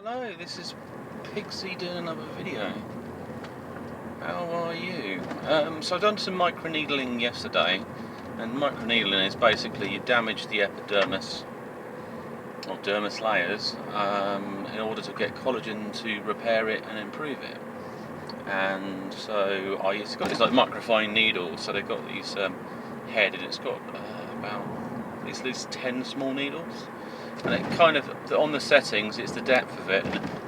Hello, this is Pixie doing another video. How are you? So I've done some microneedling yesterday, and microneedling is basically you damage the epidermis or dermis layers in order to get collagen to repair it and improve it. And so it's got these like microfine needles, so they've got these head, and it's got about these 10 small needles. And it kind of, on the settings, it's the depth of it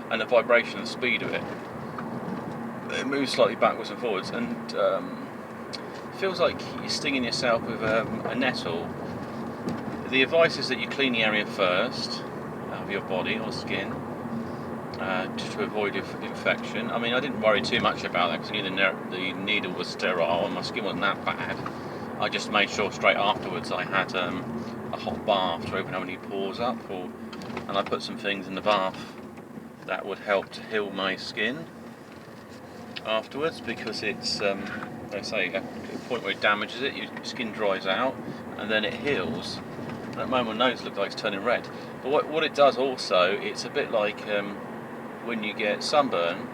and the vibration and the speed of it. It moves slightly backwards and forwards, and it feels like you're stinging yourself with a nettle. The advice is that you clean the area first of your body or skin to avoid infection. I mean, I didn't worry too much about that because I knew the needle was sterile and my skin wasn't that bad. I just made sure straight afterwards I had a hot bath to open any pores up, and I put some things in the bath that would help to heal my skin afterwards, because it's they say at the point where it damages it, your skin dries out and then it heals. And at the moment my nose looks like it's turning red, but what it does also, it's a bit like when you get sunburn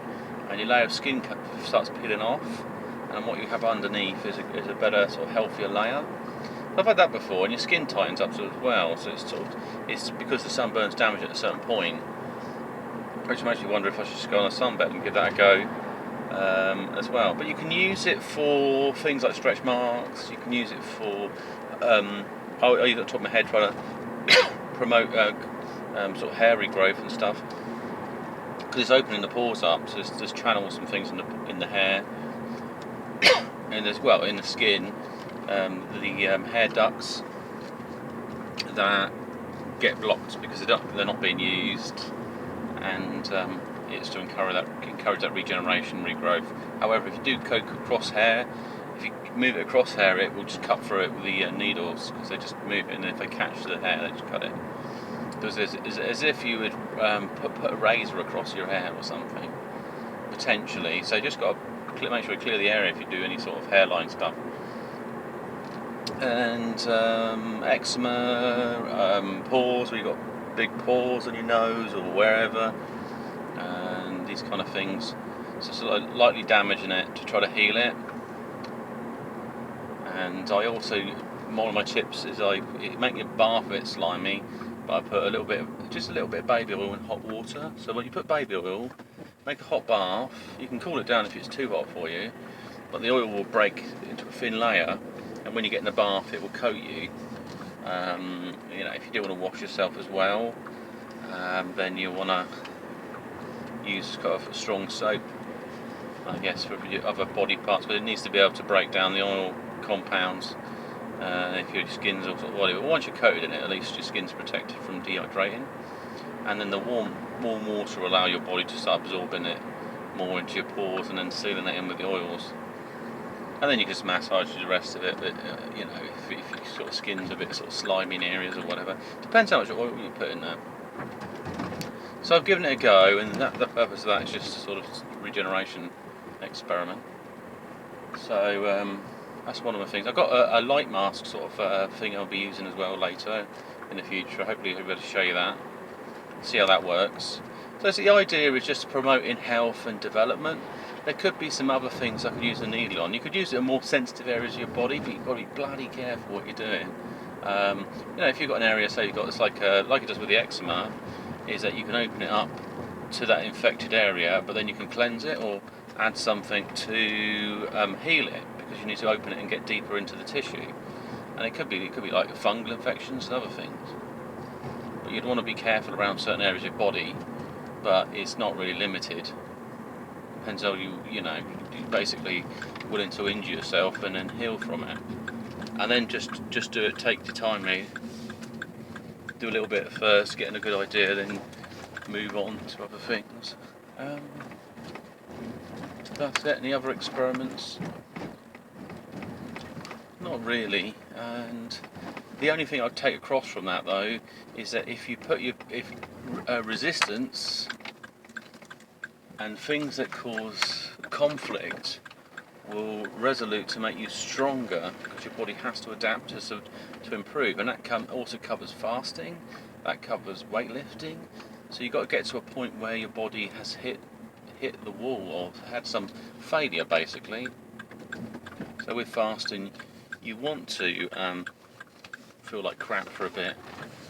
and your layer of skin starts peeling off, and what you have underneath is a better sort of healthier layer. I've had that before, and your skin tightens up as well. So it's because the sunburn's damaged at a certain point, which makes me wonder if I should just go on a sunbed and give that a go as well. But you can use it for things like stretch marks. You can use it for I use it on top of my head trying to promote sort of hair regrowth and stuff, because it's opening the pores up. So there's channels and things in the hair, and as well in the skin. The hair ducts that get blocked because they're not being used, and it's to encourage that regeneration, regrowth. However, if you do go across hair, if you move it across hair, it will just cut through it with the needles, because they just move it, and if they catch the hair, they just cut it. Because it's as if you would put a razor across your hair or something, potentially. So you just got to make sure you clear the area if you do any sort of hairline stuff. And eczema, pores, where you've got big pores on your nose or wherever, and these kind of things. So it's lightly damaging it to try to heal it. And I also, one of my tips is make your bath a bit slimy, but I put just a little bit of baby oil in hot water. So when you put baby oil, make a hot bath. You can cool it down if it's too hot for you, but the oil will break into a thin layer. And when you get in the bath, it will coat you. If you do want to wash yourself as well, then you want to use kind of a strong soap, I guess, for your other body parts. But it needs to be able to break down the oil compounds if your skin's all sort of oily. But once you're coated in it, at least your skin's protected from dehydrating. And then the warm water will allow your body to start absorbing it more into your pores and then sealing it in with the oils. And then you can just massage the rest of it, but if your sort of skin's a bit sort of slimy in areas or whatever, depends how much oil you put in there. So I've given it a go, and the purpose of that is just a sort of regeneration experiment. So that's one of the things. I've got a light mask sort of thing I'll be using as well later in the future. Hopefully I'll be able to show you that, see how that works. So the idea is just promoting health and development. There could be some other things I could use a needle on. You could use it in more sensitive areas of your body, but you've got to be bloody careful what you're doing. If you've got an area, say you've got, it's like it does with the eczema, is that you can open it up to that infected area, but then you can cleanse it or add something to heal it, because you need to open it and get deeper into the tissue. And it could be like fungal infections and other things. But you'd want to be careful around certain areas of your body, but it's not really limited. Depends how you're basically willing to injure yourself and then heal from it. And then just do it, take your time really. Do a little bit first, getting a good idea, then move on to other things. That's it. Any other experiments? Not really. And the only thing I'd take across from that though is that if you put resistance and things that cause conflict will resolute to make you stronger, because your body has to adapt to improve, and that also covers fasting, that covers weightlifting. So you've got to get to a point where your body has hit the wall or had some failure, basically. So with fasting, you want to feel like crap for a bit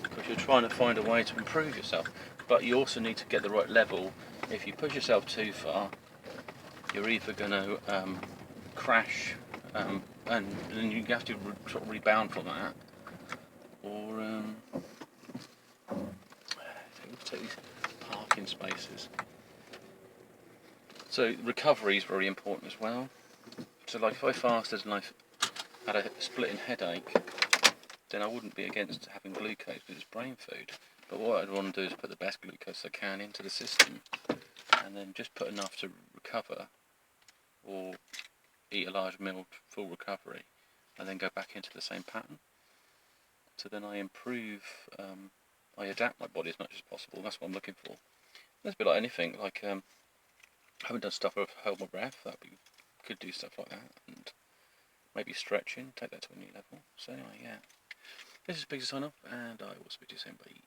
because you're trying to find a way to improve yourself, but you also need to get the right level. If you push yourself too far, you're either going to crash and then you have to sort of rebound from that, or take these parking spaces. So recovery is very important as well. So like if I fasted and I had a splitting headache, then I wouldn't be against having glucose because it's brain food. But what I'd want to do is put the best glucose I can into the system and then just put enough to recover, or eat a large meal full recovery and then go back into the same pattern. So then I improve, I adapt my body as much as possible. That's what I'm looking for. It's a bit like anything, like I haven't done stuff where I've held my breath. Could do stuff like that, and maybe stretching, take that to a new level. So anyway, yeah, this is Big Sign Off, and I will speak to you soon. Bye.